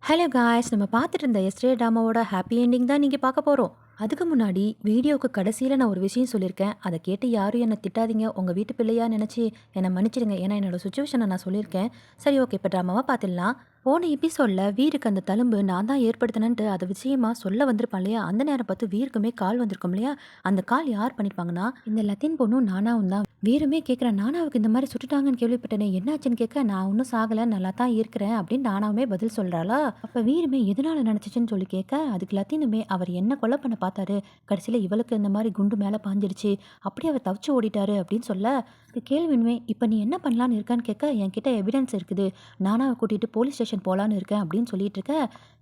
Hello guys, நம்ம பார்த்துட்டு இருந்த எஸ்டே ட்ராமாவோட ஹாப்பி எண்டிங் தான் நீங்கள் பார்க்க போகிறோம். அதுக்கு முன்னாடி வீடியோவுக்கு கடைசியில் நான் ஒரு விஷயம் சொல்லியிருக்கேன். அதை கேட்டு யாரும் என்னை திட்டாதீங்க. உங்கள் வீட்டு பிள்ளையா நினச்சி என்னை மன்னிச்சிடுங்க. ஏன்னா என்னோட சுச்சுவேஷனை நான் சொல்லியிருக்கேன். சரி, ஓகே, இப்போ ட்ராமாவை பார்த்துடலாம். போன எபிசோடில் வீருக்கு அந்த தழும்பு நான் தான் ஏற்படுத்தினேன்ட்டு அதை விஷயமா சொல்ல வந்திருப்பான் இல்லையா? அந்த நேரம் பார்த்து வீருக்குமே கால் வந்திருக்கும் இல்லையா? அந்த கால் யார் பண்ணியிருப்பாங்கன்னா இந்த லத்தின் பொண்ணும் நானாவும் தான். வீருமே கேட்குறேன், நானாவுக்கு இந்த மாதிரி சுட்டுட்டாங்கன்னு கேள்விப்பட்டேனே, என்னாச்சுன்னு கேட்க, நான் ஒன்றும் சாகலை, நல்லா தான் இருக்கிறேன் அப்படின்னு நானாவுமே பதில் சொல்கிறாளா? அப்போ வீருமே எதனால நினச்சிச்சுன்னு சொல்லி கேட்க, அதுக்கு லத்தினுமே அவர் என்ன கொலை பண்ண பார்த்தாரு, கடைசியில் இவளுக்கு இந்த மாதிரி குண்டு மேலே பாஞ்சிடுச்சு, அப்படியே அவர் தவிச்சு ஓடிட்டாரு அப்படின்னு சொல்ல, கேள்வினுமே இப்போ நீ என்ன பண்ணலான்னு இருக்கான்னு கேட்க, என்கிட்ட எவிடன்ஸ் இருக்குது, நானாவை கூட்டிகிட்டு போலீஸ் ஸ்டேஷன் போகலான்னு இருக்கேன் அப்படின்னு சொல்லிட்டு இருக்க.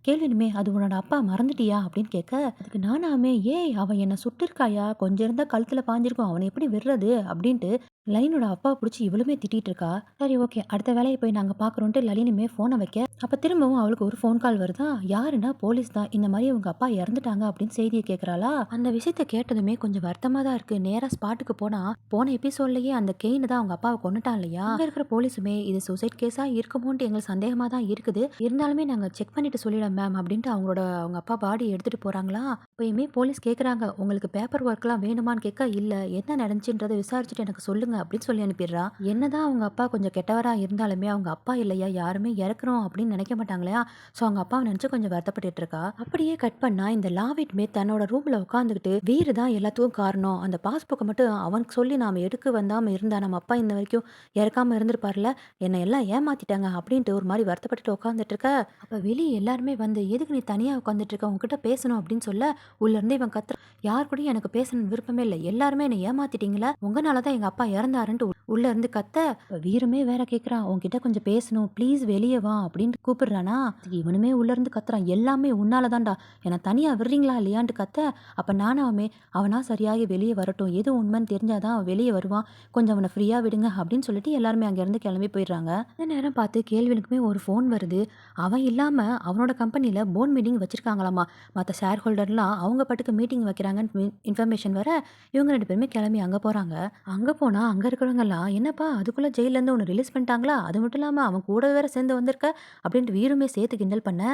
கேள்வினுமே அது உன்னோட அப்பா மறந்துட்டியா அப்படின்னு கேட்க, அதுக்கு நானாமே ஏய் அவன் என்னை சுட்டிருக்காயா, கொஞ்சம் இருந்தால் கழுத்தில் பாஞ்சிருக்கும், அவனை எப்படி விடுறது அப்படின்ட்டு லலினோட அப்பா பிடிச்சி இவளுமே திட்டிட்டு இருக்கா. சரி, ஓகே, அடுத்த வேலையை போய் நாங்கள் பார்க்குறோன்ட்டு லலினுமே ஃபோனை வைக்க, அப்போ திரும்பவும் அவளுக்கு ஒரு ஃபோன் கால் வருதா. யாருன்னா போலீஸ் தான், இந்த மாதிரி உங்கள் அப்பா இறந்துட்டாங்க அப்படின்னு செய்தியை கேட்குறாளா. அந்த விஷயத்த கேட்டதுமே கொஞ்சம் வருத்தமாக தான் இருக்குது. நேராக ஸ்பாட்டுக்கு போனால் போன எபிசோட்லேயே அந்த கெயின் தான் அவங்க அப்பாவை கொண்டுட்டான் இல்லையா? அங்கே இருக்கிற போலீஸுமே இது சூசைட் கேஸாக இருக்குமோன்ட்டு எங்களுக்கு சந்தேகமாக தான் இருக்குது, இருந்தாலுமே நாங்கள் செக் பண்ணிட்டு சொல்லிடலாம் மேம் அப்படின்ட்டு அவங்க அப்பா பாடி எடுத்துகிட்டு போகிறாங்களா. இப்போயுமே போலீஸ் கேட்குறாங்க, உங்களுக்கு பேப்பர் ஒர்க்லாம் வேணுமான்னு கேட்க, இல்லை என்ன நடந்துச்சுன்றதை விசாரிச்சுட்டு எனக்கு சொல்லுங்க அப்படின்னு சொல்லி அனுப்பிடுறா. என்னதான் அவங்க அப்பா கொஞ்சம் கெட்டவரா இருந்தாலுமே அவங்க அப்பா இல்லையா, யாருமே இறக்குறோம் அப்படின்னு நினைக்க மாட்டாங்களையா. ஸோ அவங்க அப்பாவை நினச்சி கொஞ்சம் வருத்தப்பட்டு இருக்கா. அப்படியே கட் பண்ணா இந்த லாவிட்மே தன்னோட ரூம்ல உட்காந்துக்கிட்டு வீரு தான் எல்லாத்துக்கும் காரணம், அந்த பாஸ்புக்கை மட்டும் அவனுக்கு சொல்லி நாம எடுக்க வந்தாம இருந்தா நம்ம அப்பா இந்த வரைக்கும் இறக்காம இருந்திருப்பார்ல, என்னை எல்லாம் ஏமாத்திட்டாங்க அப்படின்ட்டு ஒரு மாதிரி வருத்தப்பட்டு உட்காந்துட்டு இருக்க. அப்ப வெளியே எல்லாருமே வந்து எதுக்கு நீ தனியா உட்காந்துட்டு இருக்க, உங்ககிட்ட பேசணும் அப்படின்னு சொல்ல, உள்ள இருந்து இவன் கத்துற, யார் கூடயும் எனக்கு பேசணும் விருப்பமே இல்லை, எல்லாருமே என்னை ஏமாத்திட்டீங்களா, உங்களாலதான் எங்க அப்பா இறந்தாருன்ட்டு உள்ள இருந்து கத்த. வீருமே வேற கேட்குறான், உன்கிட்ட கொஞ்சம் பேசணும் ப்ளீஸ் வெளியே வா அப்படின்னு கூப்பிடுறானா. இவனுமே உள்ள இருந்து கத்துறான், எல்லாமே உன்னாலதான்டா, என்னை தனியா விடுறீங்களா இல்லையான்ட்டு கத்த. அப்ப நானாவுமே அவனா சரியாகி வெளியே வரட்டும், எது உண்மைன்னு தெரிஞ்சாதான் அவன் வெளியே வருவான், கொஞ்சம் அவனை ஃப்ரீயா விடுங்க அப்படின்னு சொல்லிட்டு எல்லாருமே அங்கேருந்து கிளம்பி போயிடுறாங்க. இந்த நேரம் பார்த்து கேள்வினுக்குமே ஒரு ஃபோன் வருது. அவன் இல்லாம அவனோட கம்பெனியில் போர்ட் மீட்டிங் வச்சிருக்காங்களாமா. மற்ற ஷேர் ஹோல்டர்லாம் அவங்க பாட்டுக்கு மீட்டிங் வைக்கிறாங்கன்னு இன்ஃபர்மேஷன் வர, இவங்க ரெண்டு பேருமே கிளம்பி அங்கே போகிறாங்க. அங்கே போனால் அங்கே இருக்கிறவங்கலாம், என்னப்பா அதுக்குள்ளே ஜெயிலேருந்து ஒன்று ரிலீஸ் பண்ணிட்டாங்களா, அது மட்டும் இல்லாமல் அவன் கூட வேற சேர்ந்து வந்திருக்க அப்படின்ட்டு வீருமே சேர்த்து கிண்டல் பண்ண.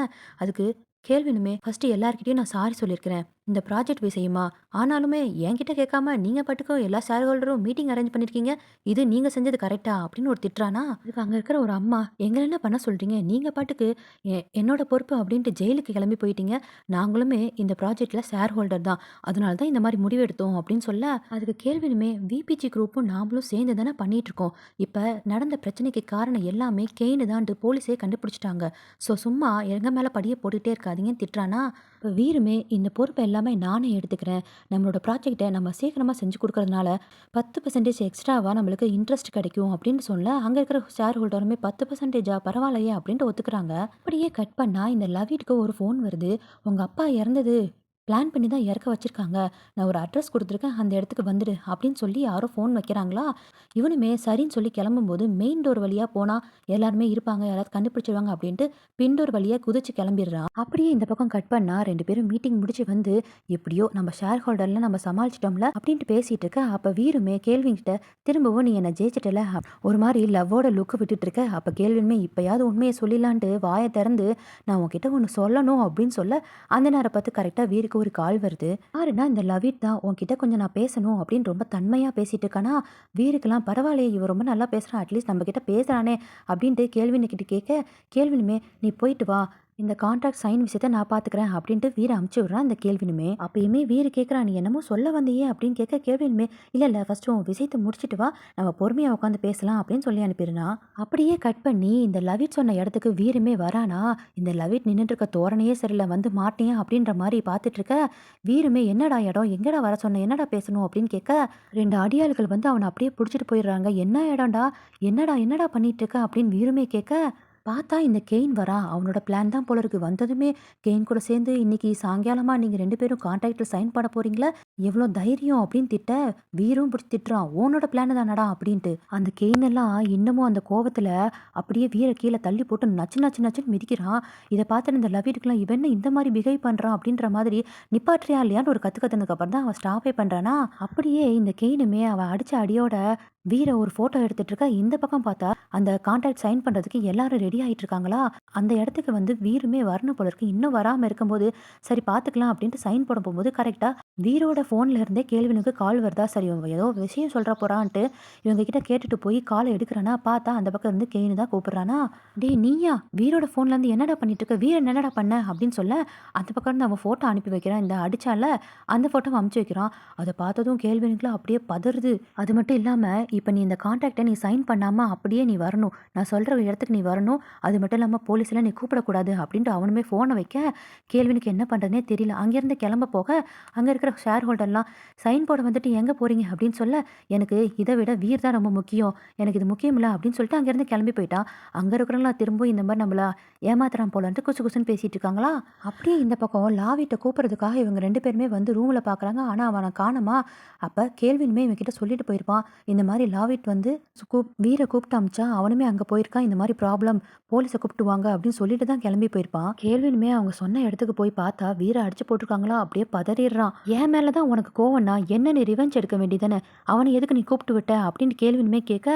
அதுக்கு கேள்வினுமே ஃபர்ஸ்ட் எல்லார்கிட்டையும் நான் சாரி சொல்லியிருக்கிறேன், இந்த ப்ராஜெக்ட் விஷயமா, ஆனாலுமே என்கிட்ட கேட்காம நீங்கள் பாட்டுக்கும் எல்லா ஷேர் ஹோல்டரும் மீட்டிங் அரேஞ்ச் பண்ணியிருக்கீங்க, இது நீங்கள் செஞ்சது கரெக்டா அப்படின்னு ஒரு திட்டுறானா. அதுக்கு அங்கே இருக்கிற ஒரு அம்மா, எங்களை என்ன பண்ண சொல்கிறீங்க, நீங்கள் பாட்டுக்கு என்னோட பொறுப்பு அப்படின்ட்டு ஜெயிலுக்கு கிளம்பி போயிட்டீங்க, நாங்களுமே இந்த ப்ராஜெக்டில் ஷேர் ஹோல்டர் தான், அதனால தான் இந்த மாதிரி முடிவு எடுத்தோம் அப்படின்னு சொல்ல. அதுக்கு கேள்வினுமே விபிஜி குரூப்பும் நாமளும் சேர்ந்து தானே பண்ணிட்டு இருக்கோம், இப்போ நடந்த பிரச்சனைக்கு காரணம் எல்லாமே கெயின் தான்ட்டு போலீஸே கண்டுபிடிச்சிட்டாங்க, ஸோ சும்மா எங்கள் மேலே படியை போட்டுக்கிட்டே இருக்காதீங்கன்னு திட்டுறானா. இப்போ வீருமே இந்த பொறுப்பை எல்லாமே நானே எடுத்துக்கிறேன், நம்மளோட ப்ராஜெக்டை நம்ம சீக்கிரமாக செஞ்சு கொடுக்கறதுனால 10% எக்ஸ்ட்ராவாக நம்மளுக்கு இன்ட்ரெஸ்ட் கிடைக்கும் அப்படின்னு சொல்ல, அங்கே இருக்கிற ஷேர் ஹோல்டருமே 10%ஆ பரவாயில்லையே அப்படின்ட்டு ஒத்துக்கிறாங்க. அப்படியே கட் பண்ணால் இந்த லவீட்க்கு ஒரு ஃபோன் வருது, உங்கள் அப்பா இறந்தது பிளான் பண்ணி தான் இறக்க வச்சிருக்காங்க, நான் ஒரு அட்ரஸ் கொடுத்துருக்கேன், அந்த இடத்துக்கு வந்துடு அப்படின்னு சொல்லி யாரோ ஃபோன் வைக்கிறாங்களா. இவனுமே சரின்னு சொல்லி கிளம்பும்போது மெயின் டோர் வழியாக போனால் எல்லாருமே இருப்பாங்க, யாராவது கண்டுபிடிச்சிருவாங்க அப்படின்ட்டு பின் டோர் வழியாக குதிச்சு கிளம்பிடுறான். அப்படியே இந்த பக்கம் கட் பண்ணால் ரெண்டு பேரும் மீட்டிங் முடிச்சு வந்து, எப்படியோ நம்ம ஷேர் ஹோல்டரில் நம்ம சமாளிச்சிட்டோம்ல அப்படின்ட்டு பேசிகிட்டு இருக்க. அப்போ வீருமே கேள்விங்கிட்ட, திரும்பவும் நீ என்னை ஜெயிச்சிட்டல ஒரு மாதிரி லவ்வோட லுக்கு விட்டுட்டு இருக்க. அப்போ கேள்வியுமே இப்போயாவது உண்மையை சொல்லிடலான்ட்டு வாயை திறந்து, நான் உன்கிட்ட ஒன்று சொல்லணும் அப்படின்னு சொல்ல, அந்த நேரம் பார்த்து கரெக்டாக வீருக்கு ஒரு கால் வருது. யாருன்னா இந்த லவிட் தான், உன்கிட்ட கொஞ்சம் நான் பேசணும் அப்படின்னு ரொம்ப தன்மையாக பேசிட்டு இருக்கானா. வீருக்கெல்லாம் பரவாயில்லையே, இவன் ரொம்ப நல்லா பேசுகிறான், அட்லீஸ்ட் நம்ம கிட்ட பேசுகிறானே அப்படின்ட்டு கேள்வினுக்கிட்ட கேட்க, கேள்வினுமே நீ போயிட்டு வா, இந்த கான்ட்ராக்ட் சைன் விஷயத்த நான் பார்த்துக்கிறேன் அப்படின்ட்டு வீரை அமுச்சு விட்றான் இந்த கேள்வினுமே. அப்பயுமே வீரு கேட்குறான், நீ என்னமோ சொல்ல வந்தியே அப்படின்னு கேட்க, கேள்வினுமே இல்லை இல்லை ஃபர்ஸ்ட் உன் விஷயத்தை முடிச்சுட்டு வா, நம்ம பொறுமையாக உட்காந்து பேசலாம் அப்படின்னு சொல்லி அனுப்பிடுறான். அப்படியே கட் பண்ணி இந்த லவிட் சொன்ன இடத்துக்கு வீருமே வரானா. இந்த லவிட் நின்றுட்டு இருக்க தோரணையே சரியில்லை, வந்து மாட்டியா அப்படின்ற மாதிரி பார்த்துட்டு இருக்க. வீருமே என்னடா இடம், எங்கடா வர சொன்ன, என்னடா பேசணும் அப்படின்னு கேட்க, ரெண்டு அடியாள்கள் வந்து அவனை அப்படியே பிடிச்சிட்டு போயிடுறாங்க. என்ன இடம்டா, என்னடா என்னடா பண்ணிட்டு இருக்க அப்படின்னு வீருமே கேட்க, பார்த்தா இந்த கெயின் வரா, அவனோட பிளான் தான் போல இருக்கு. வந்ததுமே கெயின் கூட சேர்ந்து இன்னைக்கு சாயங்காலமா நீங்க ரெண்டு பேரும் கான்ட்ராக்ட்ல சைன் பண்ண போறீங்களா, எவ்வளோ தைரியம் அப்படின்னு திட்ட. வீரும் பிடிச்சி திட்டுறான், உன்னோட பிளான் தானடா அப்படின்ட்டு. அந்த கெயின் எல்லாம் இன்னமும் அந்த கோவத்துல அப்படியே வீரை கீழே தள்ளி போட்டு நச்சு நச்சு நச்சுன்னு மிதிக்கிறான். இதை பார்த்து இந்த லவீட்டுக்குலாம் இவன் என்ன இந்த மாதிரி பிஹேவ் பண்றான் அப்படின்ற மாதிரி நிப்பாட்றியா இல்லையான்னு ஒரு கத்து கத்துனதுக்கு அப்புறம் தான் அவன் ஸ்டாப்பே பண்றானா. அப்படியே இந்த கெயினுமே அவன் அடிச்ச அடியோட வீர ஒரு ஃபோட்டோ எடுத்துட்டு இருக்கா. இந்த பக்கம் பார்த்தா, அந்த கான்ட்ராக்ட் சைன் பண்றதுக்கு எல்லாரும் ரெடி ஆயிட்டு இருக்காங்களா, அந்த இடத்துக்கு வந்து வீருமே வரணும் போல இருக்கு. இன்னும் வராம இருக்கும்போது, சரி பார்த்துக்கலாம் அப்படின்ட்டு சைன் போட போகும்போது, கரெக்ட்டா வீரோட ஃபோன்ல இருந்தே கேள்வினுக்கு கால் வருதா. சரி இவங்க ஏதோ விஷயம் சொல்ல போறான்ட்டு, இவங்க கிட்ட கேட்டுட்டு போய் கால எடுக்குறானா, பார்த்தா அந்த பக்கம் இருந்து கெயின் தான் கூப்பிடுறானா. "டேய் நீயா? வீரோட ஃபோன்ல இருந்து என்னடா பண்ணிட்டு இருக்க? வீரன் என்னடா பண்ண?" அப்படின்னு சொல்ல, அந்த பக்கம் இருந்து அவன் ஃபோட்டோ அனுப்பி வைக்கிறான். இந்த அடிச்சான்ல, அந்த ஃபோட்டோவ அனுப்பிச்சு வைக்கிறான். அத பார்த்ததும் கேள்வினுக்குலாம் அப்படியே பதறுது. அது மட்டும் இல்லாம, "இப்ப நீ இந்த கான்ட்ராக்ட்ட நீ சைன் பண்ணாம அப்படியே நீ வரணும். நான் சொல்ற இடத்துக்கு நீ வரணும். அது மட்டும் இல்லாம போலீஸ்லாம் நீ கூப்பிடக்கூடாது." அப்படின்ட்டு அவனுமே ஃபோன வைக்க, கேள்வினுக்கு என்ன பண்றதுன்னே தெரியல. அங்கேருந்து கிளம்ப போக, அங்க இருக்கிற ஷேர் ஹோல்டர்லாம், "சைன் போட வந்துட்டு எங்க போறீங்க?" அப்படின்னு சொல்ல, "எனக்கு இத விட வீர் தான் ரொம்ப முக்கியம். எனக்கு இது முக்கியம் இல்ல." அப்படின்னு சொல்லிட்டு அங்கேருந்து கிளம்பி போயிட்டான். அங்க இருக்கிறவங்கலாம் திரும்ப இந்த மாரி நம்மள ஏமாத்துறான் போலன்ட்டு குசு குசுன்னு பேசிட்டு இருக்காங்களா. அப்படியே இந்த பக்கம் லாவிட்ட கூப்பிடுறதுக்காக இவங்க 2 பேருமே வந்து ரூம்ல பார்க்குறாங்க. ஆனா அவன காணோமா. அப்ப கேள்வினுமே இவன்கிட்ட சொல்லிட்டு போயிருப்பான். இந்த மாரி லாவிட் வந்து வீர கூப்பிட்டு அனுப்பிச்சான். அவனுமே அங்க போயிருக்கான். இந்த மாரி ப்ராப்ளம் போலீஸ கூப்பிட்டு வாங்க அப்படின்னு சொல்லிட்டு தான் கிளம்பி போயிருப்பான். கேள்வினுமே அவங்க சொன்ன இடத்துக்கு போய் பார்த்தா வீர அடிச்சு போட்டுருக்காங்களா. அப்படியே பதறிடுறான். "என் மேல தான் உனக்கு கோவம்னா என்ன நீ ரிவெஞ்ச் எடுக்க வேண்டியதானே? அவன எதுக்கு நீ கூப்பிட்டு விட்ட?" அப்படின்னு கேள்வினுமே கேட்க,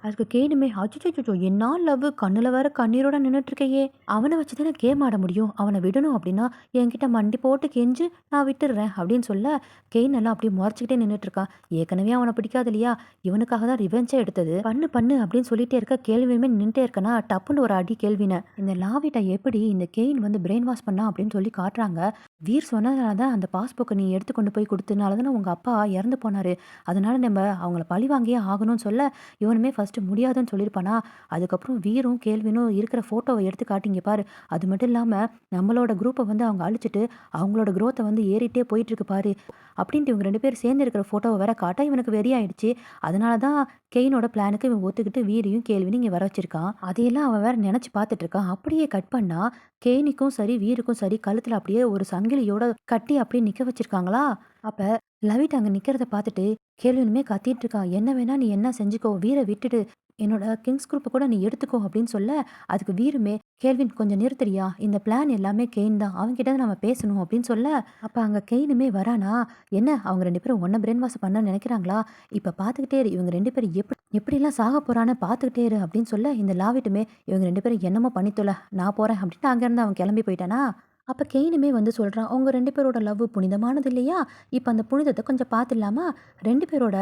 அதுக்கு கேணுமே, "அச்சச்சோ! என்னா லவ்வு கண்ணுல வேற கண்ணீரோட நின்னுட்டுருக்கையே! அவன வச்சு தானே கேம் ஆட முடியும். அவன விடணும் அப்டின்னா, என்கிட்ட மண்டி போட்டு கெஞ்சு நான் விட்டுர்றேன்." அப்டின்னு சொல்ல, கெயின் எல்லாம் அப்டியே மொறச்சுக்கிட்டே நின்னுட்டுருக்கான். ஏற்கனவே அவன பிடிக்காது இல்லையா? இவனுக்காக தான் ரிவெஞ்சே எடுத்தது. "பண்ணு பண்ணு" அப்டின்னு சொல்லிட்டே இருக்க, கேள்வியுமே நின்னுட்டே இருக்கனா, டப்புன்னு ஒரு அடி கேள்வின. இந்த லாவிட்ட எப்படி இந்த கெயின் வந்து பிரெயின் வாஷ் பண்ணா அப்டின்னு சொல்லி காட்டுறாங்க. "வீர் சொன்னதுனால தான் அந்த பாஸ்புக்க நீ எடுத்து கொண்டு போய் குடுத்தனால தானே உங்க அப்பா இறந்து போனாரு. அதனால நம்ம அவங்கள பழி வாங்கியே ஆகணும்னு" சொல்ல, இவனுமே ஃபர்ஸ்ட்டு முடியாதுன்னு சொல்லியிருப்பானா, அதுக்கப்புறம் வீரும், கேள்வினும் இருக்கிற ஃபோட்டோவ எடுத்து காட்டி, "இங்க பாரு. அது மட்டும் இல்லாம நம்மளோட குரூப்ப வந்து அவங்க அழிச்சுட்டு, அவங்களோட குரோத்த வந்து ஏறிட்டே போயிட்டுருக்கு பாரு." அப்படின்ட்டு இவங்க 2 பேரும் சேர்ந்து இருக்கிற ஃபோட்டோவ வேற காட்ட, இவனுக்கு வெறி ஆயிடுச்சு. அதனால தான் கெயினோட பிளானுக்கு இவன் ஒத்துக்கிட்டு வீரையும், கேள்வினையும் இங்க வர வச்சிருக்கான். அதையெல்லாம் அவன் வேற நெனச்சு பார்த்துட்டு இருக்கான். அப்படியே கட் பண்ணா, கேணிக்கும் சரி, வீருக்கும் சரி கழுத்துல அப்படியே ஒரு சங்கிலியோட கட்டி அப்படியே நிக்க வச்சிருக்காங்களா. அப்ப லவிட் அங்க நிக்கிறத பார்த்துட்டு, கேள்வினுமே கத்திட்டு இருக்கான். "என்ன வேணா நீ என்ன செஞ்சுக்கோ. வீர விட்டுடு. என்னோட கிங்ஸ் குரூப்ப கூட நீ எடுத்துக்கோ." அப்படின்னு சொல்ல, அதுக்கு வீருமே, "கேள்வின் கொஞ்சம் நிறுத்துறியா? இந்த பிளான் எல்லாமே கெயின் தான். அவன்கிட்ட தான் நம்ம பேசணும்." அப்படின்னு சொல்ல, அப்ப அங்க கெயினுமே வரானா, "என்ன அவங்க 2 பேரும் உன்ன பிரெயின் வாஷ் பண்ண நினைக்கிறாங்களா? இப்ப பார்த்துக்கிட்டே இரு. இவங்க 2 பேரும் எப்படிலாம் சாக போறான்னு பார்த்துக்கிட்டே இரு." அப்படின்னு சொல்ல, இந்த லாவிட்டுமே, "இவங்க 2 பேரும் என்னமோ பண்ணி தொல. நான் போறேன்." அப்படின்ட்டு அங்கேருந்து அவன் கிளம்பி போயிட்டானா. அப்ப கெயினுமே வந்து சொல்றான், "உங்க 2 பேரோட லவ் புனிதமானது இல்லையா? இப்ப அந்த புனிதத்த கொஞ்சம் பார்த்துடலாமா? 2 பேரோட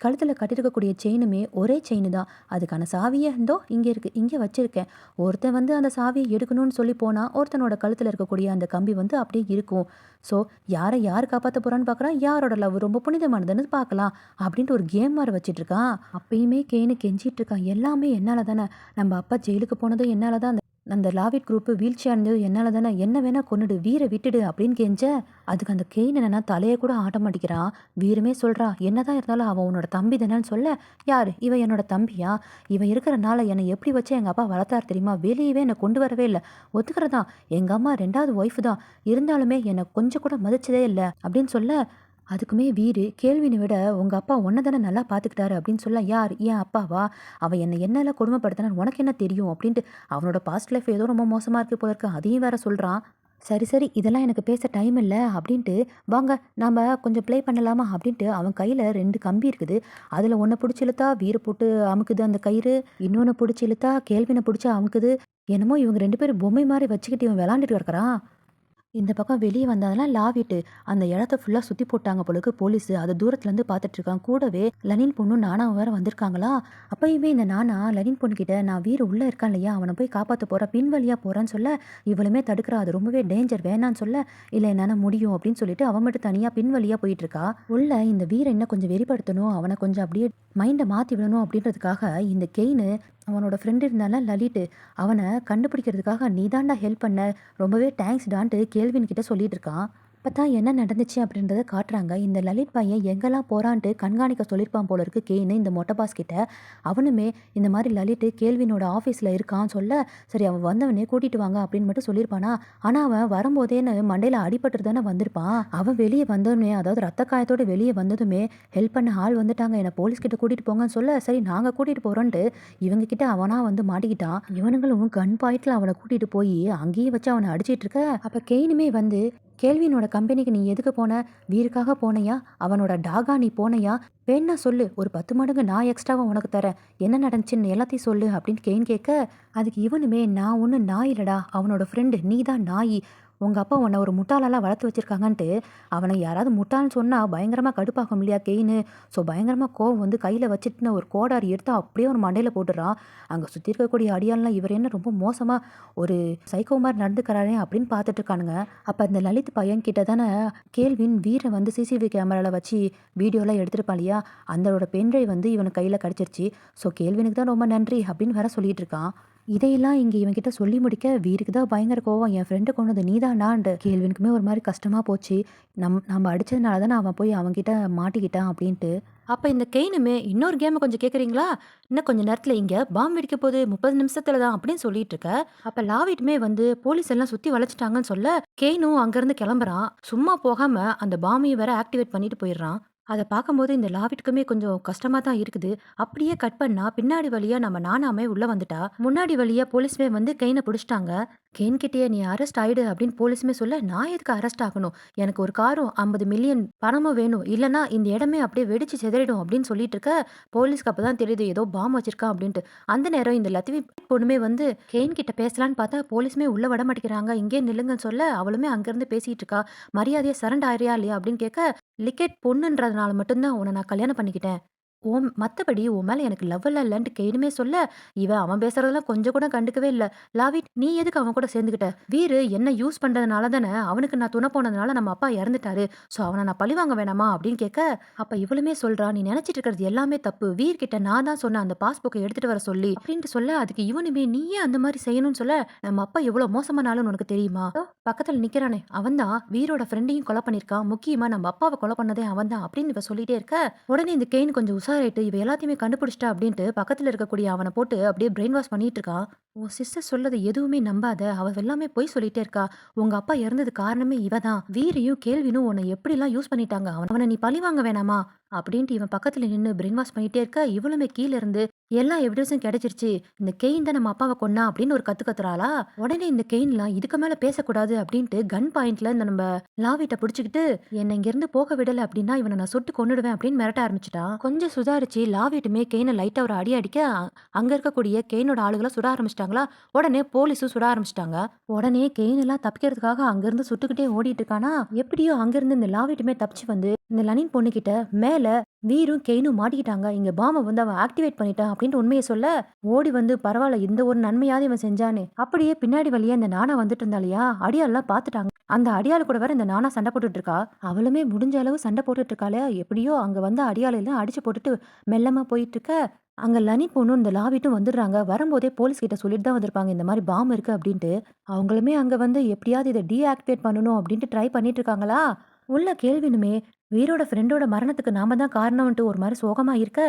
கழுத்துல கட்டியிருக்கக்கூடிய செயினுமே ஒரே செயின் தான். அதுக்கான சாவிய இந்தோ இங்க இருக்கு. இங்க வச்சிருக்கேன். ஒருத்தன் வந்து அந்த சாவிய எடுக்கணும்னு சொல்லி போனா, ஒருத்தனோட கழுத்துல இருக்கக்கூடிய அந்த கம்பி வந்து அப்படியே இருக்கும். ஸோ யார யார் காப்பாத்த போறான்னு பார்க்குறான். யாரோட லவ் ரொம்ப புனிதமானதுன்னு பார்க்கலாம்." அப்படின்ட்டு ஒரு கேம் மாரி வச்சுட்டு இருக்கான். அப்பயுமே கேனு கெஞ்சிட்டு இருக்கான். "எல்லாமே என்னால தானே. நம்ம அப்பா ஜெயிலுக்கு போனதும் என்னால தான். அந்த லாவிட் குரூப் வீழ்ச்சியா இருந்தது என்னால தானே. என்ன வேணா கொன்னுடு. வீர விட்டுடு." அப்படின்னு கெஞ்ச, அதுக்கு அந்த கெயின் என்னன்னா தலைய கூட ஆட்ட மாட்டேங்கிறான். வீருமே சொல்றான், "என்னதான் இருந்தாலும் அவன் உன்னோட தம்பி தானேன்னு" சொல்ல, "யாரு? இவன் என்னோட தம்பியா? இவன் இருக்கிறனால என்னை எப்படி வச்சு எங்க அப்பா வளர்த்தாரு தெரியுமா? வெளியவே என்னை கொண்டு வரவே இல்ல. ஒத்துக்கிறதான். எங்க அம்மா 2வது ஒய்ஃப் தான். இருந்தாலுமே என்னை கொஞ்சம் கூட மதிச்சதே இல்ல." அப்படின்னு சொல்ல, அதுக்குமே வீரு, "கேள்வின விட உங்க அப்பா உன்ன தானே நல்லா பார்த்துக்கிட்டாரு." அப்படின்னு சொல்ல, "யார்? என் அப்பாவா? அவன் என்னை என்னெல்லாம் கொடுமைப்படுத்தினான்னு உனக்கு என்ன தெரியும்?" அப்படின்ட்டு அவனோட பாஸ்ட் லைஃப் ஏதோ ரொம்ப மோசமா இருக்கு போல இருக்கு. அதையும் வேற சொல்றான். "சரி, சரி. இதெல்லாம் எனக்கு பேச டைம் இல்ல." அப்படின்ட்டு, "வாங்க நாம கொஞ்சம் ப்ளே பண்ணலாமா?" அப்படின்ட்டு அவன் கையில 2 கம்பி இருக்குது. அதுல ஒண்ண புடிச்சு இழுத்தா வீர போட்டு அமுக்குது அந்த கயிறு. இன்னொன்னு புடிச்சு இழுத்தா கேள்வின புடிச்சு அமுக்குது. என்னமோ இவங்க 2 பேரும் பொம்மை மாரி வச்சுக்கிட்டு இவன் விளையாண்டுட்டு கிடக்குறான். இந்த பக்கம் வெளிய வந்தான்லாம் லாவிட்டு, அந்த இடத்த ஃபுல்லா சுத்தி போட்டாங்க போல இருக்கு போலீஸு. அத தூரத்துலருந்து பார்த்துட்டு இருக்கான். கூடவே லெனின் பொண்ணும் நானாவும் வேற வந்திருக்காங்களா. அப்பயுமே இந்த நானா லெனின் பொண்ணுகிட்ட, "நான் வீரு உள்ள இருக்கான் இல்லையா? அவன போய் காப்பாத்த போறேன். பின்வழியா போறேன்னு" சொல்ல, இவளுமே தடுக்கிறா. அது ரொம்பவே டேஞ்சர் வேணான்னு சொல்ல, "இல்ல என்னால முடியும்." அப்படின்னு சொல்லிட்டு அவ மட்டும் தனியா பின்வழியா போயிட்டு இருக்கா. உள்ள இந்த வீர இன்னும் கொஞ்சம் வெறிப்படுத்தணும். அவன கொஞ்சம் அப்படியே மைண்ட மாத்தி விடணும் அப்படின்றதுக்காக இந்த கெயினு அவனோட ஃப்ரெண்ட் இருந்தான்ல லலிட்டு, அவன கண்டுபிடிக்கிறதுக்காக, "நீ தான்டா ஹெல்ப் பண்ண. ரொம்பவே தேங்க்ஸ்டான்ட்டு" கேள்வின் கிட்ட சொல்லிட்டு இருக்கான். அப்பதான் என்ன நடந்துச்சு அப்படின்றத காட்டுறாங்க. இந்த லலித் பையன் எங்கெல்லாம் போறான்ட்டு கண்காணிக்க சொல்லியிருப்பான் போல இருக்கு கெயினு இந்த மொட்டை பாஸ் கிட்ட. அவனுமே இந்த மாதிரி லலித் கேள்வினோட ஆஃபீஸ்ல இருக்கான்னு சொல்ல, சரி அவன் வந்தவனே கூட்டிட்டு வாங்க அப்படின்னு மட்டும் சொல்லியிருப்பானா. ஆனா அவன் வரும்போதேன்னு மண்டையில அடிபட்டு தானே வந்திருப்பான். அவன் வெளியே வந்தோடனே, அதாவது ரத்த காயத்தோட வெளியே வந்ததுமே, ஹெல்ப் பண்ண ஆள் வந்துட்டாங்க. என்ன போலீஸ் கிட்ட கூட்டிட்டு போங்கன்னு சொல்ல, சரி நாங்க கூட்டிட்டு போறோன்ட்டு இவங்க கிட்ட அவனா வந்து மாட்டிக்கிட்டான். இவனுங்களும் கன் பாயிண்ட்ல அவனை கூட்டிட்டு போய் அங்கேயே வச்சு அவனை அடிச்சிட்டு இருக்க. அப்ப கெயினுமே வந்து, "கேள்வினோட கம்பெனிக்கு நீ எதுக்கு போன? வீருக்காக போனையா? அவனோட டாகா நீ போனையா? வேணா சொல்லு. ஒரு 10 மடங்கு நான் எக்ஸ்ட்ராவா உனக்கு தரேன். என்ன நடந்துச்சுன்னு எல்லாத்தையும் சொல்லு அப்படின்னு கெயின் கேட்க, அதுக்கு இவனுமே நான் ஒண்ணும் நாய் இல்லடா. அவனோட ஃப்ரெண்டு. நீ தான் நாயி. உங்க அப்பா உன்ன ஒரு முட்டாளாலாம் வளர்த்து வச்சிருக்காங்கன்ட்டு, அவன யாராவது முட்டாள்ன்னு சொன்னா பயங்கரமா கடுப்பாகும் இல்லையா கெயினு. ஸோ பயங்கரமா கோவம் வந்து கையில வச்சுட்டுன ஒரு கோடாரி எடுத்து அப்படியே அவன் மண்டையில போட்டுறான். அங்க சுத்தி இருக்கக்கூடிய அடியாள்லாம் இவர் என்ன ரொம்ப மோசமா ஒரு சைக்கோ மாரி நடந்துக்கிறாரே அப்படின்னு பார்த்துட்டு இருக்கானுங்க. அப்ப அந்த லலித் பையன் கிட்ட தான கேள்வின் வீர வந்து சிசிடிவி கேமரால வச்சு வீடியோலாம் எடுத்திருப்பான் இல்லையா? அந்தோட பென்ட்ரைவ் வந்து இவனுக்கு கையில கிடைச்சிருச்சு. ஸோ கேள்வினுக்கு தான் ரொம்ப நன்றி அப்படின்னு வேற சொல்லிட்டு இருக்கான். இதையெல்லாம் இங்க இவன்கிட்ட சொல்லி முடிக்க வீருக்கு தான் பயங்கர கோவம். என் ஃப்ரெண்டு கொன்னது நீதானான்ட்டு. கேள்வினுக்குமே ஒரு மாரி கஷ்டமா போச்சு. நம்ம அடிச்சதுனால தானே அவன் போய் அவன்கிட்ட மாட்டிக்கிட்டான் அப்படின்ட்டு. அப்ப இந்த கெயினுமே இன்னொரு கேம கொஞ்சம் கேட்குறீங்களா? இன்னும் கொஞ்ச நேரத்துல இங்க பாம் வெடிக்க போது 30 நிமிஷத்துல தான் அப்படின்னு சொல்லிட்டு இருக்க. அப்ப லாவிட்டுமே வந்து போலீஸ் எல்லாம் சுத்தி வளைச்சுட்டாங்கன்னு சொல்ல, கெயினும் அங்கிருந்து கிளம்புறான். சும்மா போகாம அந்த பாமையும் வேற ஆக்டிவேட் பண்ணிட்டு போயிடுறான். அத பார்க்கும்போது இந்த லாவிட்க்குமே கொஞ்சம் கஷ்டமா தான் இருக்குது. அப்படியே கட் பண்ணா பின்னாடி வழியா நம்ம நானாமே உள்ள வந்துட்டா. முன்னாடி வழியா போலீஸ்மே வந்து கெயின புடிச்சுட்டாங்க. கெயின் கிட்டயே நீ அரெஸ்ட் ஆயிடு அப்படின்னு போலீஸுமே சொல்ல, நான் எதுக்கு அரெஸ்ட் ஆகணும்? எனக்கு ஒரு காரும் 50 மில்லியன் பணமும் வேணும். இல்லன்னா இந்த இடமே அப்படியே வெடிச்சு சிதறிடும் அப்படின்னு சொல்லிட்டு இருக்க, போலீஸ்க்கு அப்பதான் தெரியுது ஏதோ பாம் வச்சிருக்கான் அப்படின்ட்டு. அந்த நேரம் இந்த லத்திவி பொண்ணுமே வந்து கெயின் கிட்ட பேசலான்னு பார்த்தா போலீஸுமே உள்ள விட மாட்டேங்கிறாங்க. இங்கேயே நில்லுங்கன்னு சொல்ல, அவளுமே அங்கிருந்து பேசிட்டு இருக்கா. மரியாதையா சரண்டர் ஆயிரியா இல்லையா அப்படின்னு கேட்க, லிக்கெட் பொண்ணுன்றதுனால மட்டும் தான் உன்ன நான் கல்யாணம் பண்ணிக்கிட்டேன். மத்தபடி உன் மேல எனக்கு லவ் எல்லாம் இல்லன்ட்டு கெயினுமே சொல்ல, இவன் அவன் பேசுறதெல்லாம் கொஞ்சம் கூட கண்டுக்கவே இல்ல. லாவிட் நீ எதுக்கு அவன் கூட சேர்ந்துக்கிட்ட? வீரு என்ன யூஸ் பண்றதுனால தானே அவனுக்கு நான் துணை போனதுனால நம்ம அப்பா இறந்துட்டாரு. ஸோ அவன நான் பழிவாங்க வேணாமா? அப்படின்னு கேட்க, அப்ப இவளுமே சொல்றா, நீ நினைச்சிட்டு இருக்கிறது எல்லாமே தப்பு. வீர் கிட்ட நான் தான் சொன்னேன் அந்த பாஸ்புக்க எடுத்துட்டு வர சொல்லி. அப்படின்ட்டு சொல்ல, அதுக்கு இவனுமே நீ ஏன் அந்த மாரி செய்யணும்னு சொல்ல, நம்ம அப்பா எவ்வளவு மோசமான ஆளுன்னு உனக்கு தெரியுமா? இதோ பக்கத்துல நிக்கிறானே அவன் தான் வீரோட ஃப்ரெண்டையும் கொலை பண்ணியிருக்கான். முக்கியமா நம்ம அப்பாவ கொலை பண்ணதே அவன் தான் அப்படின்னு இவ சொல்லிட்டே இருக்க, உடனே இந்த கெயின் கொஞ்சம் உஷாராயிட்டு இவ எல்லாத்தையுமே கண்டுபிடிச்சிட்டா அப்படின்ட்டு பக்கத்துல இருக்கக்கூடிய அவனை போட்டு அப்படியே பிரெயின் வாஷ் பண்ணிட்டு இருக்கான். உன் சிஸ்டர் சொல்லது எதுவுமே நம்பாத. அவ எல்லாமே பொய் சொல்லிட்டே இருக்கா. உங்க அப்பா இறந்தது காரணமே இவ தான். வீரையும் கேள்வினும் உன்னை எப்படிலாம் யூஸ் பண்ணிட்டாங்க. அவனை நீ பழி வாங்க வேணாமா? அப்படின்ட்டு இவன் பக்கத்துல நின்னு பிரெயின் வாஷ் பண்ணிட்டே இருக்க, இவளுமே கீழ இருந்து எல்லா எவிடன்ஸும் கிடைச்சிருச்சு. இந்த கெயின் தான் நம்ம அப்பாவ கொன்னா அப்படின்னு ஒரு கத்து கத்துறாளா? உடனே இந்த கெயின்லாம் இதுக்கு மேல பேசக்கூடாது அப்படின்ட்டு கன் பாயிண்ட்ல இந்த நம்ம லாவிட்ட புடிச்சுக்கிட்டு, என்னை இங்கிருந்து போக விடல அப்படின்னா இவனை நான் சுட்டு கொன்னுடுவேன் அப்படின்னு மிரட்ட ஆரம்பிச்சுட்டான். கொஞ்சம் சுதாரிச்சு லாவிட்டுமே கெயினை லைட்டா ஒரு அடி அடிக்க, அங்க இருக்கக்கூடிய கெயினோட ஆளுகளை சுட ஆரம்பிச்சிட்டாங்களா. உடனே போலீஸும் சுட ஆரம்பிச்சிட்டாங்க. உடனே கெயின் எல்லாம் தப்பிக்கிறதுக்காக அங்கிருந்து சுட்டுக்கிட்டே ஓடிட்டு இருக்கானா. எப்படியோ அங்கிருந்து இந்த லாவிட்டுமே தப்பிச்சு வந்து இந்த லனின் பொண்ணுகிட்ட மேல வீரும் கெயினும் மாட்டிக்கிட்டாங்க. இங்க பாம்ப வந்து அவன் ஆக்டிவேட் பண்ணிட்டான் அப்படின்ட்டு உண்மையை சொல்ல, ஓடி வந்து பரவாயில்ல இந்த ஒரு நன்மையாவது இவன் செஞ்சானே. அப்படியே பின்னாடி வழியா இந்த நானா வந்துட்டு இருந்தாலையா, அடியாள்லாம் பாத்துட்டாங்க. அந்த அடியாள் கூட வேற இந்த நானா சண்டை போட்டுட்டு இருக்கா. அவளுமே முடிஞ்ச அளவு சண்டை போட்டுட்டு இருக்காளே. எப்படியோ அங்க வந்து அடியாள் எல்லாம் அடிச்சு போட்டுட்டு மெல்லமா போயிட்டு இருக்க, அங்க லனி பொண்ணும் இந்த லாவிட்டும் வந்துடுறாங்க. வரும்போதே போலீஸ் கிட்ட சொல்லிட்டு தான் வந்திருப்பாங்க இந்த மாதிரி பாம் இருக்கு அப்படின்ட்டு. அவங்களுமே அங்க வந்து எப்படியாவது இதை டீஆக்டிவேட் பண்ணணும் அப்படின்ட்டு ட்ரை பண்ணிட்டு இருக்காங்களா. உள்ள கேள்வினுமே வீரோட ஃப்ரெண்டோட மரணத்துக்கு நாம தான் காரணம்ன்ட்டு ஒரு மாதிரி சோகமா இருக்க,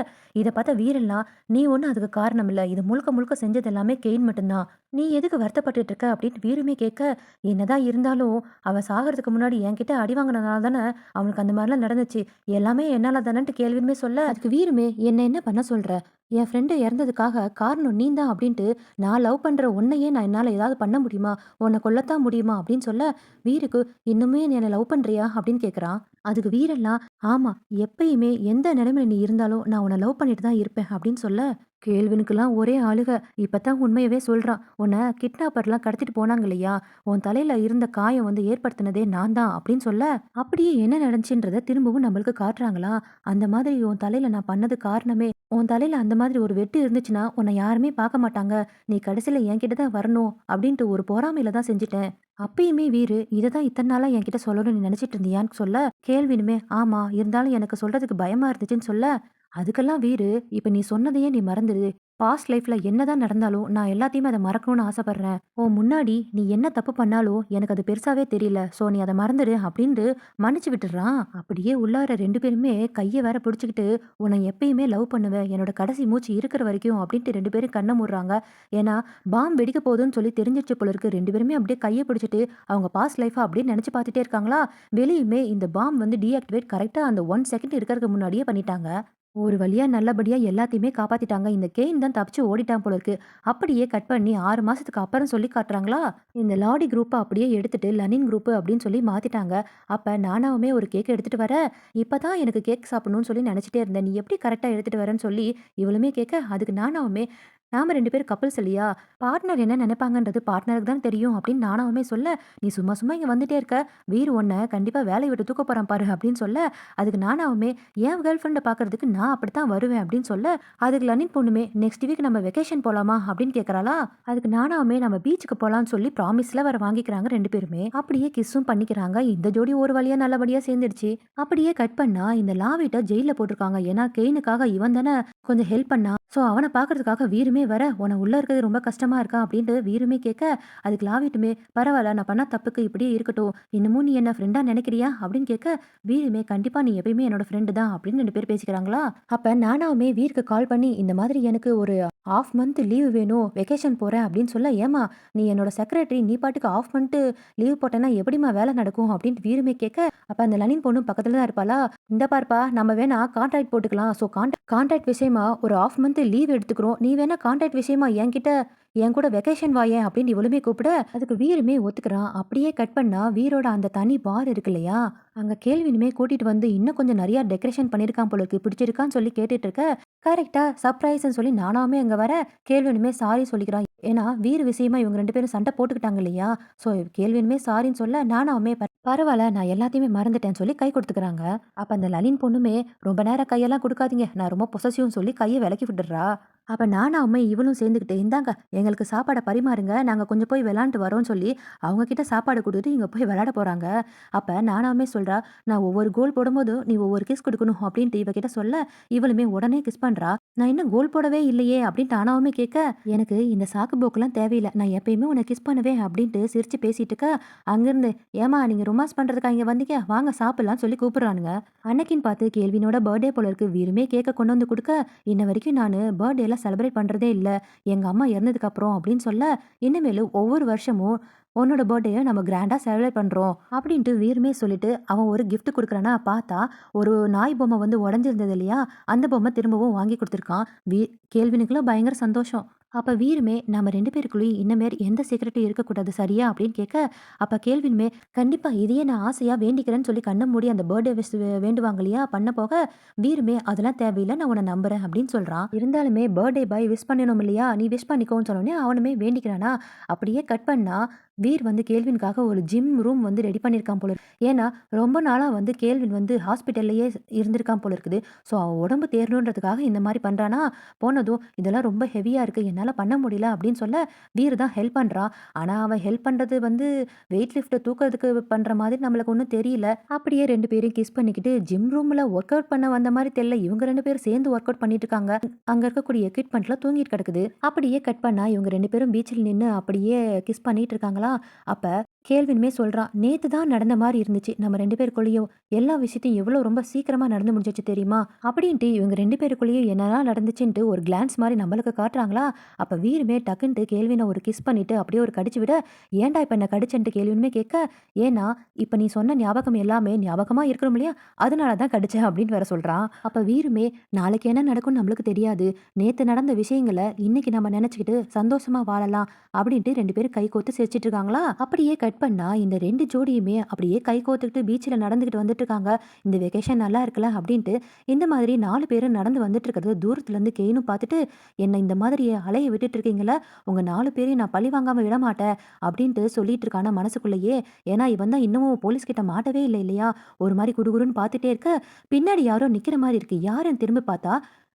இத பார்த்த வீரெல்லாம் நீ ஒன்றும் அதுக்கு காரணம் இல்ல. இது முழுக்க முழுக்க செஞ்சது எல்லாமே கெயின் மட்டும்தான். நீ எதுக்கு வருத்தப்பட்டுட்டு இருக்க அப்படின்னு வீருமே கேட்க, என்னதான் இருந்தாலும் அவன் சாகிறதுக்கு முன்னாடி என்கிட்ட அடி வாங்கினதுனால தானே அவனுக்கு அந்த மாதிரிலாம் நடந்துச்சு. எல்லாமே என்னால தானேன்ட்டு கேள்வியுமே சொல்ல, அதுக்கு வீருமே என்ன பண்ண சொல்ற? என் ஃப்ரெண்டு இறந்ததுக்காக காரணம் நீ தான் அப்படின்ட்டு நான் லவ் பண்ற உன்னையே நான் என்னால ஏதாவது பண்ண முடியுமா? உன்னை கொல்லத்தான் முடியுமா? அப்படின்னு சொல்ல, வீருக்கு இன்னுமே நீ என்ன லவ் பண்றியா? அப்படின்னு கேட்குறான். அதுக்கு வீரெல்லாம், ஆமா எப்பயுமே எந்த நிலைமையில நீ இருந்தாலும் நான் உன்னை லவ் பண்ணிட்டு தான் இருப்பேன் அப்படின்னு சொல்ல, கேள்வினுக்கெல்லாம் ஒரே அழுக. இப்பதான் உண்மையவே சொல்றான். உன்னை கிட்னாப்பர்லாம் கடத்திட்டு போனாங்க இல்லையா, உன் தலையில இருந்த காயம் வந்து ஏற்படுத்தினதே நான் தான் அப்படின்னு சொல்ல, அப்படியே என்ன நடந்துச்சுன்றத திரும்பவும் நம்மளுக்கு காட்டுறாங்களா. அந்த மாதிரி உன் தலையில நான் பண்ணது காரணமே, உன் தலையில அந்த மாதிரி ஒரு வெட்டு இருந்துச்சுன்னா உன்னை யாருமே பார்க்க மாட்டாங்க. நீ கடைசியில என்கிட்ட தான் வரணும் அப்படின்ட்டு ஒரு பொறாமையில தான் செஞ்சுட்டேன். அப்பயுமே வீரு இததான் இத்தனை நாளா என்கிட்ட சொல்லணும்னு நீ நினைச்சிட்டு இருந்தியான்னு சொல்ல, கேள்வினுமே ஆமா இருந்தாலும் எனக்கு சொல்றதுக்கு பயமா இருந்துச்சுன்னு சொல்ல, அதுக்கெல்லாம் வீரு இப்ப நீ சொன்னதையே நீ மறந்துடு. பாஸ்ட் லைஃப்ல என்னதான் நடந்தாலும் நான் எல்லாத்தையுமே அதை மறக்கணும்னு ஆசைப்படுறேன். உன் முன்னாடி நீ என்ன தப்பு பண்ணாலும் எனக்கு அது பெருசாவே தெரியல. சோ நீ அதை மறந்துடு அப்படின்னு மன்னிச்சு விட்டுறான். அப்படியே உள்ளார 2 பேருமே கையை வேற பிடிச்சுக்கிட்டு, உன்னை எப்பயுமே லவ் பண்ணுவேன் என்னோட கடைசி மூச்சு இருக்கிற வரைக்கும் அப்படின்ட்டு 2 பேரும் கண்ணை மூடுறாங்க. ஏன்னா பாம் வெடிக்க போகுதுன்னு சொல்லி தெரிஞ்சிருச்சு போல இருக்கு. 2 பேருமே அப்படியே கையை பிடிச்சிட்டு அவங்க பாஸ்ட் லைஃபா அப்படின்னு நினைச்சு பார்த்துட்டே இருக்காங்களா. வெளியுமே இந்த பாம் வந்து டீஆக்டிவேட் கரெக்டா அந்த 1 செகண்ட் இருக்கிறதுக்கு முன்னாடியே பண்ணிட்டாங்க. ஒரு வழியா நல்லபடியா எல்லாத்தையுமே காப்பாத்திட்டாங்க. இந்த கெயின் தான் தப்பிச்சு ஓடிட்டான் போல இருக்கு. அப்படியே கட் பண்ணி 6 மாசத்துக்கு அப்புறம் சொல்லி காட்டுறாங்களா, இந்த லாடி குரூப்ப அப்படியே எடுத்துட்டு லனின் குரூப் அப்படின்னு சொல்லி மாத்திட்டாங்க. அப்ப நானாவுமே ஒரு கேக் எடுத்துட்டு வரேன். இப்பதான் எனக்கு கேக் சாப்பிடணும்னு சொல்லி நினைச்சிட்டே இருந்தேன். நீ எப்படி கரெக்ட்டா எடுத்துட்டு வரேன்னு சொல்லி இவளுமே கேட்க, அதுக்கு நானாவுமே நாம 2 பேரும் கப்பிள்ஸ் இல்லையா? பார்ட்னர் என்ன நினைப்பாங்கன்றது பார்ட்னருக்கு தான் தெரியும் அப்படின்னு நானாவுமே சொல்ல, நீ சும்மா சும்மா இங்க வந்துட்டே இருக்க. வீர் உன்ன கண்டிப்பா வேலைய விட்டு தூக்க போறான் பாரு அப்படின்னு சொல்ல, அதுக்கு நானாவுமே என் கேர்ள் ஃப்ரெண்ட பார்க்கறதுக்கு நான் அப்படித்தான் வருவேன் அப்படின்னு சொல்ல, அதுக்கு லனின் பொண்ணுமே நெக்ஸ்ட் வீக் நம்ம வெக்கேஷன் போலாமா அப்படின்னு கேட்கறாளா, அதுக்கு நானாவுமே நம்ம பீச்சுக்கு போலாம்னு சொல்லி ப்ராமிஸ்ல வேற வாங்கிக்கிறாங்க 2 பேருமே. அப்படியே கிஸ்ஸும் பண்ணிக்கிறாங்க. இந்த ஜோடி ஒரு வழியா நல்லபடியா சேர்ந்துடுச்சு. அப்படியே கட் பண்ணா இந்த லாவிட்ட ஜெயில்ல போட்டிருக்காங்க. ஏன்னா கெயினுக்காக இவன் தானே கொஞ்சம் ஹெல்ப் பண்ணா. ஸோ அவன பார்க்கறதுக்காக வீருமே வர, உன உள்ள இருக்கிறது ரொம்ப கஷ்டமா இருக்கா அப்படின்ட்டு வீருமே கேட்க, அதுக்கு லாவிட்டுமே பரவாயில்ல நான் பண்ண தப்புக்கு இப்படியே இருக்கட்டும். இன்னமும் நீ என்ன ஃப்ரெண்டா நினைக்கிறியா அப்படின்னு கேட்க, வீருமே கண்டிப்பா நீ எப்பயுமே என்னோட ஃப்ரெண்டு தான் அப்படின்னு 2 பேரும் பேசிக்கிறாங்களா. அப்ப நானாவுமே வீருக்கு கால் பண்ணி இந்த மாதிரி எனக்கு ஒரு ஹாஃப் மந்த் லீவ் வேணும். வெக்கேஷன் போறேன் அப்படின்னு சொல்ல, ஏம்மா நீ என்னோட செக்ரட்டரி நீ பாட்டுக்கு ஹாஃப் மந்த் லீவ் போட்டேன்னா எப்படிம்மா வேலை நடக்கும் அப்படின்ட்டு வீருமே கேட்க, அப்ப அந்த லனின் பொண்ணு பக்கத்துல தான் இருப்பாளா. இந்த பாருப்பா நம்ம வேணா கான்ட்ராக்ட் போட்டுக்கலாம். ஸோ கான்ட்ராக்ட் விஷயமா ஒரு ஹாஃப் மந்த் லீவ் எடுத்துக்கிறோம். நீ வேணா கான்ட்ராக்ட் விஷயமா என் கூட வெக்கேஷன் வாயேன் அப்படின்னு இவளுமே கூப்பிட, அதுக்கு வீருமே ஒத்துக்கிறான். அப்படியே கட் பண்ணா வீரோட அந்த தனி பார் இருக்கு இல்லையா, அங்க கேள்வினுமே கூட்டிட்டு வந்து இன்னும் கொஞ்சம் நிறைய டெக்கரேஷன் பண்ணியிருக்கான் போல இருக்கு. பிடிச்சிருக்கான்னு சொல்லி கேட்டுட்டு இருக்க, கரெக்ட்டா சர்ப்ரைஸ்ன்னு சொல்லி நானாவுமே அங்க வர, கேள்வினுமே சாரி சொல்லிக்கிறான். ஏன்னா வீர் விஷயமா இவங்க 2 பேரும் சண்டை போட்டுக்கிட்டாங்க இல்லையா? ஸோ கேள்வினுமே சாரின்னு சொல்ல, நானாவுமே பரவால்ல நான் எல்லாத்தையுமே மறந்துட்டேன்னு சொல்லி கை கொடுத்துக்கிறாங்க. அப்ப அந்த லலின் பொண்ணுமே ரொம்ப நேரம் கையெல்லாம் குடுக்காதீங்க. நான் ரொம்ப பொசசிவ்னு சொல்லி கைய விலக்கி விட்டுடுறா. அப்ப நானாவுமே இவளும் சேர்ந்துக்கிட்டு, இந்தாங்க எங்களுக்கு சாப்பாட பரிமாறுங்க. நாங்க கொஞ்சம் போய் விளையாண்ட்டு வரோம்ன்னு சொல்லி, அவங்க கிட்ட சாப்பாடு குடுத்துட்டு இவங்க போய் விளையாட போறாங்க. அப்ப நானாவுமே சொல்றா, நான் ஒவ்வொரு கோல் போடும்போதும் நீ ஒவ்வொரு கிஸ் குடுக்கணும் அப்படின்ட்டு இவகிட்ட சொல்ல, இவளுமே உடனே கிஸ் பண்றா. நான் இன்னும் கோல் போடவே இல்லையே அப்படின்ட்டு நானாவுமே கேட்க, எனக்கு இந்த சாக்கு போக்குலாம் தேவையில்ல. நான் எப்பயுமே உன்ன கிஸ் பண்ணுவேன் அப்படின்ட்டு சிரிச்சு பேசிட்டு இருக்க, அங்கிருந்து ஏம்மா நீங்க ரொமான்ஸ் பண்றதுக்கா இங்க வந்தீங்க? வாங்க சாப்பிடலாம்னு சொல்லி கூப்பிடுறானுங்க. அன்னைக்குன்னு பார்த்து கேள்வினோட பர்த்டே போல இருக்கு. வீருமே கேக்க கொண்டு வந்து குடுக்க, இன்ன வரைக்கும் நானு பர்த்டேலாம் செலிப்ரேட் பண்றதே இல்ல. எங்க அம்மா இறந்ததுக்கு அப்புறம் அப்படின்னு சொல்ல, இனிமேலு ஒவ்வொரு வருஷமும் உன்னோட பர்த்டேய நம்ம கிராண்டா செலிப்ரேட் பண்றோம் அப்படின்ட்டு வீருமே சொல்லிட்டு, அவன் ஒரு கிஃப்ட் குடுக்குறானா பார்த்தா, ஒரு நாய் பொம்மை வந்து உடைஞ்சிருந்தது இல்லையா? அந்த பொம்மை திரும்பவும் வாங்கி குடுத்துருக்கான். கேள்வினுக்குலாம் பயங்கர சந்தோஷம். அப்ப வீருமே நம்ம 2 பேருக்குள்ளயும் இன்னமேல் எந்த சீக்ரெட்டும் இருக்கக்கூடாது சரியா? அப்படின்னு கேட்க, அப்ப கேள்வினுமே கண்டிப்பா இதையே நான் ஆசையா வேண்டிக்கிறேன்னு சொல்லி கண்ண மூடி அந்த பர்த்டே விஷ் வேண்டுவாங்க இல்லையா? பண்ண போக, வீருமே அதெல்லாம் தேவையில்ல நான் உன்ன நம்புறேன் அப்படின்னு சொல்றான். இருந்தாலுமே பர்த்டே பாய் விஷ் பண்ணணும் இல்லையா? நீ விஷ் பண்ணிக்கோன்னு சொன்னோனே அவனுமே வேண்டிக்கிறானா, அப்படியே கட் பண்ணா வீர் வந்து கேள்வினுக்காக ஒரு ஜிம் ரூம் வந்து ரெடி பண்ணியிருக்கான் போல இருக்கு. ஏன்னா ரொம்ப நாளா வந்து கேள்வின் வந்து ஹாஸ்பிட்டல்லயே இருந்திருக்கான் போல இருக்குது. ஸோ அவன் உடம்பு தேறணுன்றதுக்காக இந்த மாரி பண்றானா, போனதும் இதெல்லாம் ரொம்ப ஹெவியா இருக்கு. என்னால பண்ண முடியல அப்படின்னு சொல்ல, வீர் தான் ஹெல்ப் பண்றான். ஆனா அவன் ஹெல்ப் பண்றது வந்து வெயிட் லிஃப்ட்ட தூக்குறதுக்கு பண்ற மாதிரி நம்மளுக்கு ஒண்ணும் தெரியல. அப்படியே 2 பேரும் கிஸ் பண்ணிக்கிட்டு ஜிம் ரூம்ல ஒர்க் அவுட் பண்ண வந்த மாரி தெரியல. இவங்க 2 பேரும் சேர்ந்து ஒர்க் அவுட் பண்ணிட்டு இருக்காங்க. அங்க இருக்கக்கூடிய எக்விப்மெண்ட்லாம் தூங்கிட்டு கிடக்குது. அப்படியே கட் பண்ணா இவங்க 2 பேரும் பீச்சில் நின்னு அப்படியே கிஸ் பண்ணிட்டு இருக்காங்களா, அப்ப கேள்வினுமே சொல்றான். நேத்து தான் நடந்த மாரி இருந்துச்சு. நம்ம 2 பேருக்குள்ளயும் எல்லா விஷயத்தையும் எவ்வளோ ரொம்ப சீக்கிரமா நடந்து முடிஞ்சிச்சு தெரியுமா? அப்படின்ட்டு இவங்க 2 பேருக்குள்ளயும் என்னலாம் நடந்துச்சுன்ட்டு ஒரு கிளான்ஸ் மாரி நம்மளுக்கு காட்டுறாங்களா, அப்ப வீருமே டக்குன்ட்டு கேள்வின ஒரு கிஸ் பண்ணிட்டு அப்படியே ஒரு கடிச்சு விட, ஏன்டா இப்ப என்ன கடிச்சன்ட்டு கேள்வினுமே கேட்க, ஏன்னா இப்ப நீ சொன்ன ஞாபகம் எல்லாமே ஞாபகமா இருக்கணும் இல்லையா? அதனால தான் கடிச்சேன் அப்படின்னு வேற சொல்றான். அப்ப வீருமே நாளைக்கு என்ன நடக்கும்னு நம்மளுக்கு தெரியாது. நேத்து நடந்த விஷயங்கள இன்னைக்கு நம்ம நினைச்சுக்கிட்டு சந்தோஷமா வாழலாம் அப்படின்ட்டு 2 பேரும் கை கோத்து சிரிச்சிட்டு இருக்காங்களா, அப்படியே கட் பண்ணா இந்த 2 ஜோடியுமே அப்படியே கை கோத்துக்கிட்டு பீச்ல நடந்துகிட்டு வந்துட்டு இருக்காங்க. இந்த வெகேஷன் நல்லா இருக்குல்ல அப்படின்ட்டு இந்த மாதிரி 4 பேரும் நடந்து வந்துட்டு இருக்கிறது தூரத்துல இருந்து கெயினும் பார்த்துட்டு, என்ன இந்த மாதிரி அலைய விட்டுட்டு இருக்கீங்கல்ல, உங்க 4 பேரையும் நான் பழி வாங்காம விட மாட்டேன் அப்படின்ட்டு சொல்லிட்டு இருக்கானா மனசுக்குள்ளேயே. ஏன்னா இவன் தான் இன்னமும் போலீஸ் கிட்ட மாட்டவே இல்லை இல்லையா? ஒரு மாதிரி குறுகுறுன்னு பார்த்துட்டே இருக்க, பின்னாடி யாரோ நிக்கிற மாதிரி இருக்கு. யாருன்னு திரும்பி பார்த்தா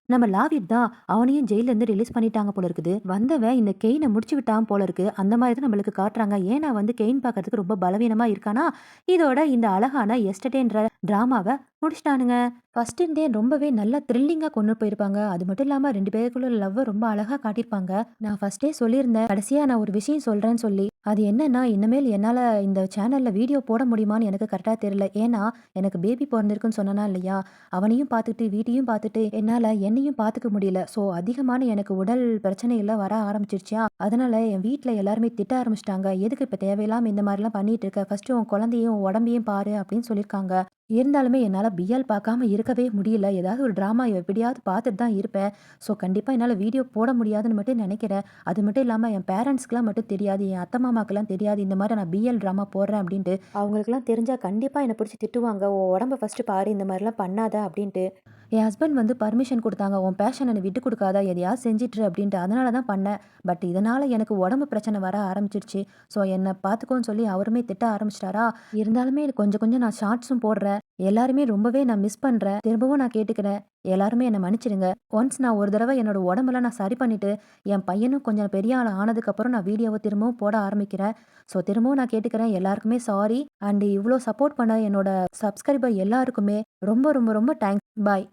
நம்ம லாவிட் தான். அவனையும் ஜெயில்ல இருந்து ரிலீஸ் பண்ணிட்டாங்க போல இருக்குது. வந்தவன் இந்த கெயினை முடிச்சு விட்டான் போல இருக்கு. அந்த மாதிரி தான் நம்மளுக்கு காட்டுறாங்க. ஏன்னா வந்து கெயின் பார்க்கறதுக்கு ரொம்ப பலவீனமா இருக்கானா, இதோட இந்த அழகான எஸ்டர்டேன்ற டிராமாவை முடிச்சிட்டானுங்க. ஃபர்ஸ்ட் இருந்தே ரொம்பவே நல்லா த்ரில்லிங்கா கொண்டு போயிருப்பாங்க. அது மட்டும் இல்லாம 2 பேருக்குள்ள லவ்வ ரொம்ப அழகா காட்டியிருப்பாங்க. நான் ஃபர்ஸ்ட்டே சொல்லியிருந்தேன். கடைசியா நான் ஒரு விஷயம் சொல்றேன்னு சொல்லி. அது என்னன்னா, இனிமேல் என்னால இந்த சேனல்ல வீடியோ போட முடியுமான்னு எனக்கு கரெக்ட்டா தெரியல. ஏன்னா, எனக்கு பேபி பொறந்திருக்குன்னு சொன்னேனா இல்லையா? அவனையும் பார்த்துட்டு, வீட்டையும் பார்த்துட்டு, என்னால என்னையும் பார்த்துக்க முடியல. ஸோ அதிகமான எனக்கு உடல் பிரச்சனைகள்லாம் வர ஆரம்பிச்சிருச்சா, அதனால என் வீட்ல எல்லாருமே திட்ட ஆரம்பிச்சுட்டாங்க. எதுக்கு இப்ப தேவையில்லாம இந்த மாரிலாம் பண்ணிட்டு இருக்க? ஃபர்ஸ்ட்டு உன் குழந்தையும், உன் உடம்பையும் பாரு அப்படின்னு சொல்லியிருக்காங்க. இருந்தாலுமே என்னால பிஎல் பார்க்காம இருக்கவே முடியல. ஏதாவது ஒரு ட்ராமா எப்படியாவது பார்த்துட்டு தான் இருப்பேன். ஸோ கண்டிப்பா என்னால வீடியோ போட முடியாதுன்னு மட்டும் நெனைக்கிறேன். அது மட்டும் இல்லாம என் பேரண்ட்ஸ்க்குலாம் மட்டும் தெரியாது. என் அத்தை, மாமாக்கெல்லாம் தெரியாது. இந்த மாரி நான் பிஎல் ட்ராமா போடுறேன் அப்டின்ட்டு. அவங்களுக்கெல்லாம் தெரிஞ்சா கண்டிப்பா என்ன புடிச்சு திட்டுவாங்க. "உன் உடம்ப ஃபர்ஸ்ட்டு பாரு. இந்த மாரிலாம் பண்ணாத" அப்டின்ட்டு. என் ஹஸ்பண்ட் வந்து பர்மிஷன் குடுத்தாங்க. "உன் பேஷன நீ விட்டு குடுக்காத. எதையாவது செஞ்சுட்டுரு" அப்டின்ட்டு. அதனால தான் பண்ணேன். பட் இதனால எனக்கு உடம்பு பிரச்சனை வர ஆரம்பிச்சுருச்சு. ஸோ என்ன பார்த்துக்கோன்னு சொல்லி அவருமே திட்ட ஆரம்பிச்சுட்டாரா, இருந்தாலுமே கொஞ்சம் கொஞ்சம் நான் ஷார்ட்ஸும் போடுறேன். எல்லாருமே ரொம்பவே நான் மிஸ் பண்றேன். திரும்பவும் நான் கேட்டுக்கிறேன். எல்லாருமே என்ன மன்னிச்சிடுங்க. ஒன்ஸ் நான் ஒரு தடவ என்னோட உடம்பெல்லாம் நான் சரி பண்ணிட்டு, என் பையனும் கொஞ்சம் பெரிய ஆள் ஆனதுக்கப்புறம் நான் வீடியோவ திரும்பவும் போட ஆரம்பிக்கிறேன். ஸோ திரும்பவும் நான் கேட்டுக்கிறேன். எல்லாருக்குமே சாரி. அண்ட் இவ்ளோ சப்போர்ட் பண்ண என்னோட சப்ஸ்கிரைபர் எல்லாருக்குமே ரொம்ப ரொம்ப ரொம்ப தேங்க்ஸ். பாய்.